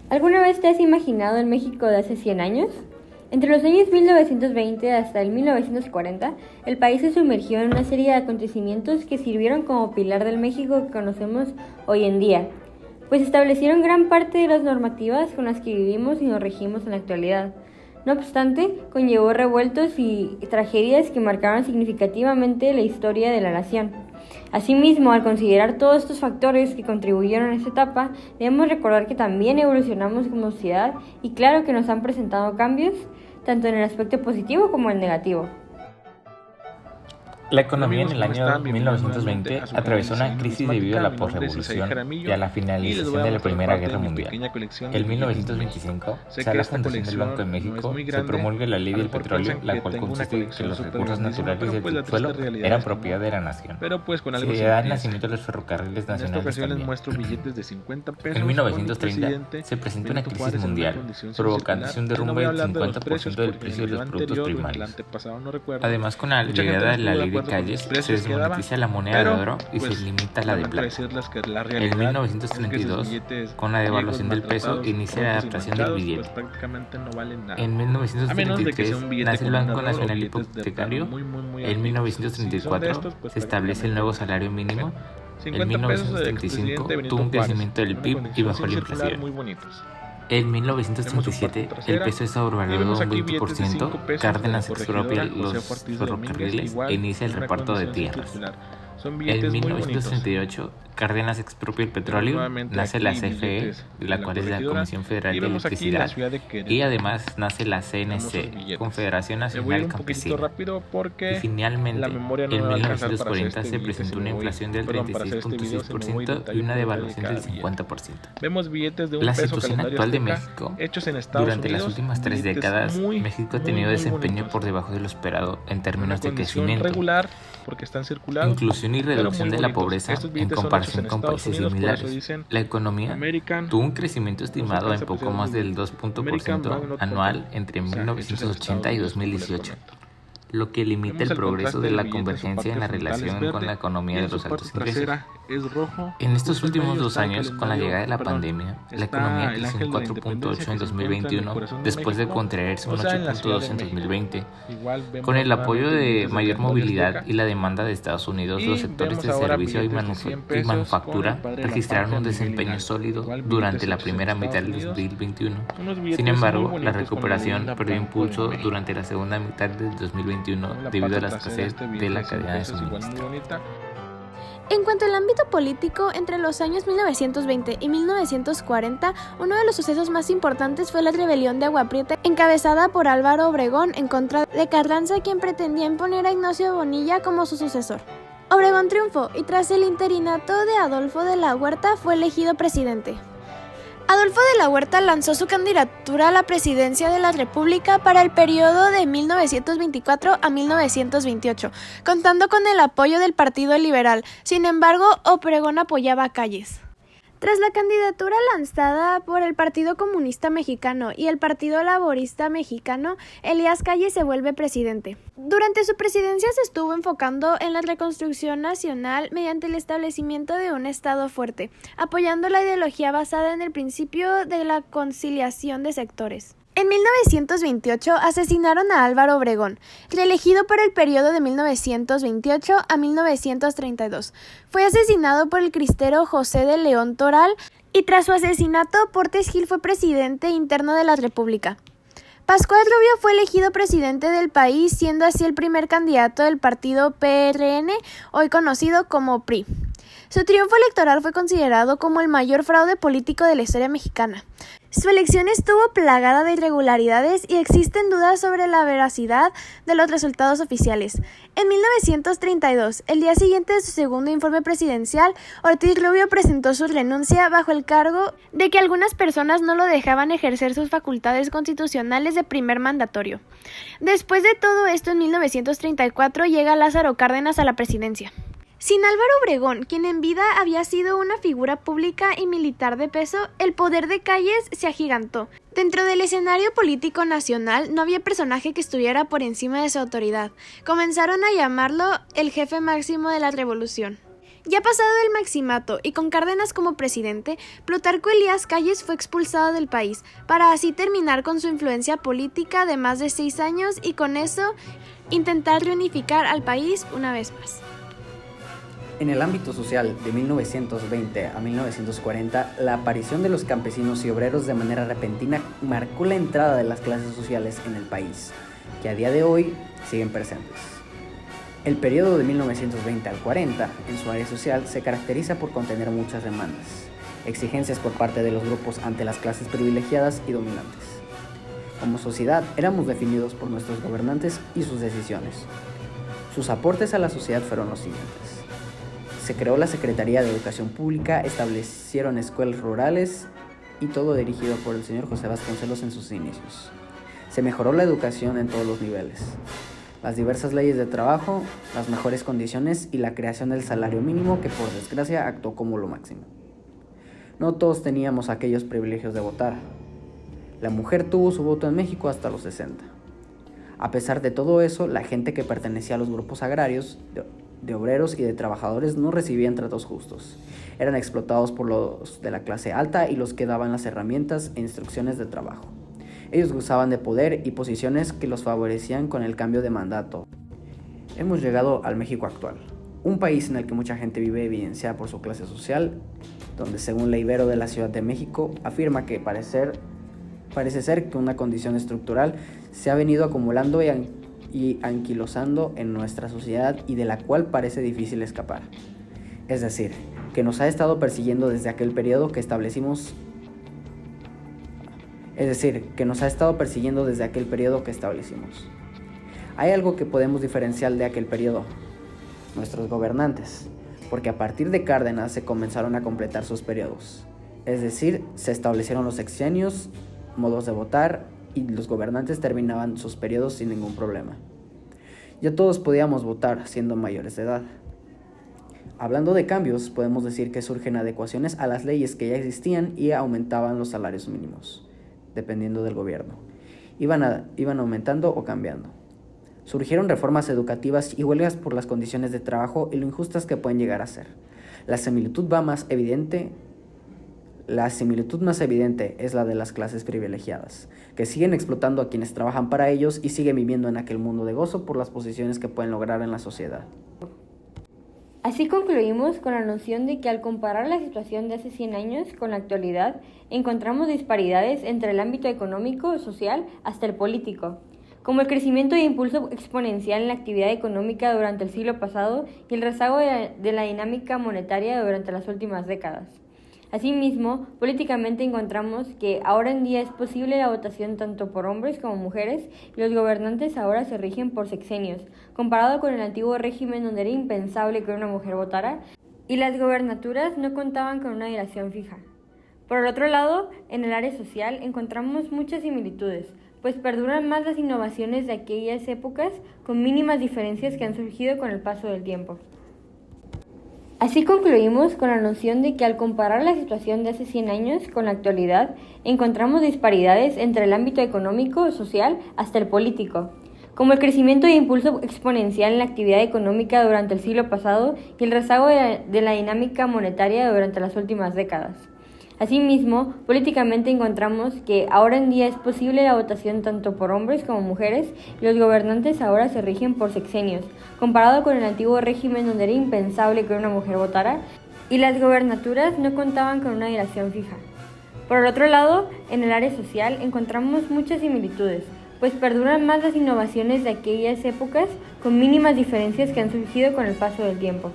¿Alguna vez te has imaginado el México de hace 100 años? Entre los años 1920 hasta el 1940, el país se sumergió en una serie de acontecimientos que sirvieron como pilar del México que conocemos hoy en día, pues establecieron gran parte de las normativas con las que vivimos y nos regimos en la actualidad. No obstante, conllevó revueltos y tragedias que marcaron significativamente la historia de la nación. Asimismo, al considerar todos estos factores que contribuyeron a esta etapa, debemos recordar que también evolucionamos como sociedad y claro que nos han presentado cambios, tanto en el aspecto positivo como en el negativo. La economía en el año 1920 atravesó una crisis debido a la posrevolución y a la finalización de la Primera Guerra Mundial. En 1925 se da la fundación del Banco de México, se promulga la Ley del Petróleo, la cual consiste en que los recursos naturales del subsuelo eran propiedad de la nación. Se da el nacimiento de los ferrocarriles nacionales también. En 1930 se presenta una crisis mundial, provocándose un derrumbe del 50% del precio de los productos primarios. Además, con la llegada de la Ley de Calles, se desmonetiza la moneda de oro y se limita la de plata. En 1932, con la devaluación del peso, inicia la adaptación del billete. En 1933, nace el Banco Nacional Hipotecario. En 1934, se establece el nuevo salario mínimo. En 1935, tuvo un crecimiento del PIB y bajó la inflación. En 1937, el peso es sobrevaluado un 20%, Cárdenas expropia los ferrocarriles e inicia el reparto de tierras. En 1938, Cárdenas expropia el petróleo, nace la CFE, la cual es la Comisión Federal de Electricidad, y además nace la CNC, Confederación Nacional Campesina. Y finalmente, en 1940 se presentó una inflación del 36.6% y una devaluación del 50%. La situación actual de México, durante las últimas 3 décadas, México ha tenido desempeño por debajo de lo esperado en términos de crecimiento, inclusión y reducción de la pobreza en comparación con países similares. La economía tuvo un crecimiento estimado en poco más del 2% anual entre 1980 y 2018, lo que limita el progreso de la convergencia en la relación con la economía de los altos ingresos. En estos últimos 2 años, con la llegada de la pandemia, la economía creció en 4.8 en 2021, después de contraerse un 8.2 en 2020. Con el apoyo de mayor movilidad y la demanda de Estados Unidos, los sectores de servicio y manufactura registraron un desempeño sólido durante la primera mitad del 2021. Sin embargo, la recuperación perdió impulso durante la segunda mitad del 2021 debido a la escasez de la cadena de suministro. En cuanto al ámbito político, entre los años 1920 y 1940, uno de los sucesos más importantes fue la rebelión de Agua Prieta, encabezada por Álvaro Obregón en contra de Carranza, quien pretendía imponer a Ignacio Bonilla como su sucesor. Obregón triunfó y tras el interinato de Adolfo de la Huerta fue elegido presidente. Adolfo de la Huerta lanzó su candidatura a la presidencia de la República para el periodo de 1924 a 1928, contando con el apoyo del Partido Liberal. Sin embargo, Obregón apoyaba a Calles. Tras la candidatura lanzada por el Partido Comunista Mexicano y el Partido Laborista Mexicano, Elías Calles se vuelve presidente. Durante su presidencia se estuvo enfocando en la reconstrucción nacional mediante el establecimiento de un Estado fuerte, apoyando la ideología basada en el principio de la conciliación de sectores. En 1928 asesinaron a Álvaro Obregón, reelegido por el periodo de 1928 a 1932. Fue asesinado por el cristero José de León Toral y tras su asesinato Portes Gil fue presidente interno de la República. Pascual Rubio fue elegido presidente del país, siendo así el primer candidato del partido PRN, hoy conocido como PRI. Su triunfo electoral fue considerado como el mayor fraude político de la historia mexicana. Su elección estuvo plagada de irregularidades y existen dudas sobre la veracidad de los resultados oficiales. En 1932, el día siguiente de su segundo informe presidencial, Ortiz Rubio presentó su renuncia bajo el cargo de que algunas personas no lo dejaban ejercer sus facultades constitucionales de primer mandatorio. Después de todo esto, en 1934 llega Lázaro Cárdenas a la presidencia. Sin Álvaro Obregón, quien en vida había sido una figura pública y militar de peso, el poder de Calles se agigantó. Dentro del escenario político nacional no había personaje que estuviera por encima de su autoridad. Comenzaron a llamarlo el jefe máximo de la revolución. Ya pasado el maximato y con Cárdenas como presidente, Plutarco Elías Calles fue expulsado del país, para así terminar con su influencia política de más de 6 años y con eso intentar reunificar al país una vez más. En el ámbito social, de 1920 a 1940, la aparición de los campesinos y obreros de manera repentina marcó la entrada de las clases sociales en el país, que a día de hoy siguen presentes. El periodo de 1920 al 40, en su área social, se caracteriza por contener muchas demandas, exigencias por parte de los grupos ante las clases privilegiadas y dominantes. Como sociedad, éramos definidos por nuestros gobernantes y sus decisiones. Sus aportes a la sociedad fueron los siguientes. Se creó la Secretaría de Educación Pública, establecieron escuelas rurales y todo dirigido por el señor José Vasconcelos en sus inicios. Se mejoró la educación en todos los niveles. Las diversas leyes de trabajo, las mejores condiciones y la creación del salario mínimo que por desgracia actuó como lo máximo. No todos teníamos aquellos privilegios de votar. La mujer tuvo su voto en México hasta los 60. A pesar de todo eso, la gente que pertenecía a los grupos agrarios, de obreros y de trabajadores no recibían tratos justos. Eran explotados por los de la clase alta y los que daban las herramientas e instrucciones de trabajo. Ellos gozaban de poder y posiciones que los favorecían con el cambio de mandato. Hemos llegado al México actual, un país en el que mucha gente vive evidenciada por su clase social, donde según la Ibero de la Ciudad de México afirma que parece ser que una condición estructural se ha venido acumulando y anquilosando en nuestra sociedad y de la cual parece difícil escapar. Es decir, que nos ha estado persiguiendo desde aquel periodo que establecimos. Hay algo que podemos diferenciar de aquel periodo: nuestros gobernantes, porque a partir de Cárdenas se comenzaron a completar sus periodos. Es decir, se establecieron los sexenios, modos de votar y los gobernantes terminaban sus periodos sin ningún problema. Ya todos podíamos votar siendo mayores de edad. Hablando de cambios, podemos decir que surgen adecuaciones a las leyes que ya existían y aumentaban los salarios mínimos, dependiendo del gobierno. Iban aumentando o cambiando. Surgieron reformas educativas y huelgas por las condiciones de trabajo y lo injustas que pueden llegar a ser. La similitud más evidente es la de las clases privilegiadas, que siguen explotando a quienes trabajan para ellos y siguen viviendo en aquel mundo de gozo por las posiciones que pueden lograr en la sociedad. Así concluimos con la noción de que al comparar la situación de hace 100 años con la actualidad, encontramos disparidades entre el ámbito económico, social, hasta el político, como el crecimiento e impulso exponencial en la actividad económica durante el siglo pasado y el rezago de la dinámica monetaria durante las últimas décadas. Asimismo, políticamente encontramos que ahora en día es posible la votación tanto por hombres como mujeres y los gobernantes ahora se rigen por sexenios, comparado con el antiguo régimen donde era impensable que una mujer votara y las gobernaturas no contaban con una duración fija. Por el otro lado, en el área social encontramos muchas similitudes, pues perduran más las innovaciones de aquellas épocas con mínimas diferencias que han surgido con el paso del tiempo. Así concluimos con la noción de que al comparar la situación de hace 100 años con la actualidad, encontramos disparidades entre el ámbito económico, social, hasta el político, como el crecimiento e impulso exponencial en la actividad económica durante el siglo pasado y el rezago de la dinámica monetaria durante las últimas décadas. Asimismo, políticamente encontramos que ahora en día es posible la votación tanto por hombres como mujeres y los gobernantes ahora se rigen por sexenios, comparado con el antiguo régimen donde era impensable que una mujer votara y las gobernaturas no contaban con una duración fija. Por el otro lado, en el área social encontramos muchas similitudes, pues perduran más las innovaciones de aquellas épocas con mínimas diferencias que han surgido con el paso del tiempo.